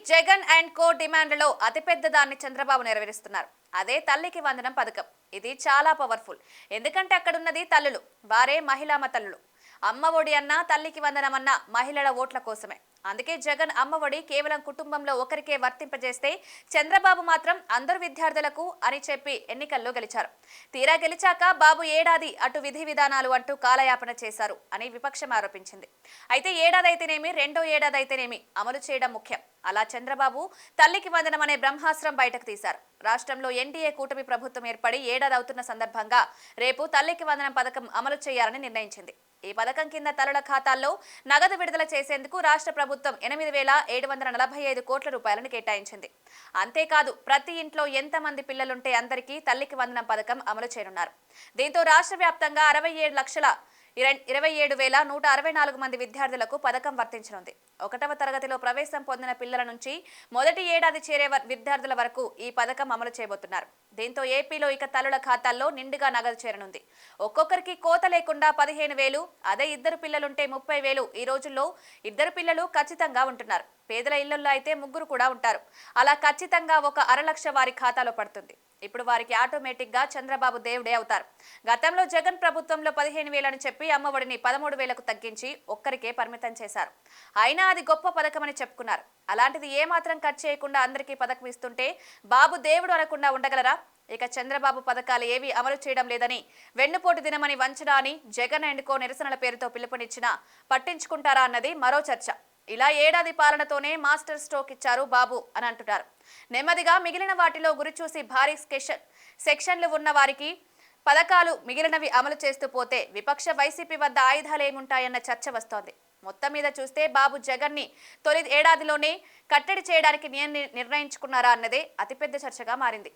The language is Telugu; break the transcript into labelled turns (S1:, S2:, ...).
S1: జగన్ అండ్ కో డిమాండ్లలో అతిపెద్ద దాన్ని చంద్రబాబు నెరవేరుస్తున్నారు. అదే తల్లికి వందనం పథకం. ఇది చాలా పవర్ఫుల్. ఎందుకంటే అక్కడున్నది తల్లులు, వారే మహిళామ తల్లులు. అమ్మ ఒడి అన్న తల్లికి వందనం అన్న మహిళల ఓట్ల కోసమే. అందుకే జగన్ అమ్మ ఒడి కేవలం కుటుంబంలో ఒకరికే వర్తింపజేస్తే చంద్రబాబు మాత్రం అందరు విద్యార్థులకు అని చెప్పి ఎన్నికల్లో గెలిచారు. తీరా గెలిచాక బాబు ఏడాది అటు విధి విధానాలు అంటూ కాలయాపన చేశారు అని విపక్షం ఆరోపించింది. అయితే ఏడాది అయితేనేమి, రెండో ఏడాది అయితేనేమి అమలు చేయడం ముఖ్యం. అలా చంద్రబాబు తల్లికి వందనం అనే బ్రహ్మాస్త్రం బయటకు తీశారు. రాష్ట్రంలో ఎన్డీఏ కూటమి ప్రభుత్వం ఏర్పడి ఏడాది అవుతున్న సందర్భంగా రేపు తల్లికి వందనం పథకం అమలు చేయాలని నిర్ణయించింది. ఈ పథకం కింద తల్లుల ఖాతాల్లో నగదు విడుదల చేసేందుకు రాష్ట్ర ప్రభుత్వం 8,745 కోట్ల రూపాయలను కేటాయించింది. అంతేకాదు ప్రతి ఇంట్లో ఎంతమంది పిల్లలుంటే అందరికీ తల్లికి వందనం పథకం అమలు చేయనున్నారు. దీంతో రాష్ట్ర వ్యాప్తంగా 27,164 మంది విద్యార్థులకు పథకం వర్తించనుంది. 1వ తరగతిలో ప్రవేశం పొందిన పిల్లల నుంచి మొదటి ఏడాది చేరే విద్యార్థుల వరకు ఈ పథకం అమలు చేయబోతున్నారు. దీంతో ఏపీలో ఇక తల్లుల ఖాతాల్లో నిండుగా నగదు చేరనుంది. ఒక్కొక్కరికి కోత లేకుండా 15,000, అదే ఇద్దరు పిల్లలుంటే 30,000. ఈ రోజుల్లో ఇద్దరు పిల్లలు ఖచ్చితంగా ఉంటున్నారు. పేదల ఇళ్లలో అయితే ముగ్గురు కూడా ఉంటారు. అలా ఖచ్చితంగా 1,50,000 వారి ఖాతాలో పడుతుంది. ఇప్పుడు వారికి ఆటోమేటిక్ గా చంద్రబాబు దేవుడే అవుతారు. గతంలో జగన్ ప్రభుత్వంలో 15,000 అని చెప్పి అమ్మఒడిని 13,000కు తగ్గించి ఒక్కరికే పరిమితం చేశారు. అయినా అది గొప్ప పథకం అని చెప్పుకున్నారు. అలాంటిది ఏమాత్రం ఖర్చు చేయకుండా అందరికీ పథకం ఇస్తుంటే బాబు దేవుడు అనకుండా ఉండగలరా? ఇక చంద్రబాబు పథకాలు ఏవి అమలు చేయడం లేదని, వెన్నుపోటు దినమని వంచన అని జగన్ అండ్ కో నిరసనల పేరుతో పిలుపునిచ్చినా పట్టించుకుంటారా అన్నది మరో చర్చ. ఇలా ఏడాది పాలనతోనే మాస్టర్ స్ట్రోక్ ఇచ్చారు బాబు అని అంటున్నారు. నెమ్మదిగా మిగిలిన వాటిలో గురిచూసి భారీ సెక్షన్లు ఉన్న వారికి పథకాలు మిగిలినవి అమలు చేస్తూ పోతే విపక్ష వైసీపీ వద్ద ఆయుధాలు ఏముంటాయన్న చర్చ వస్తోంది. మొత్తం మీద చూస్తే బాబు జగన్ ని తొలి ఏడాదిలోనే కట్టడి చేయడానికి నిర్ణయించుకున్నారా అన్నదే అతిపెద్ద చర్చగా మారింది.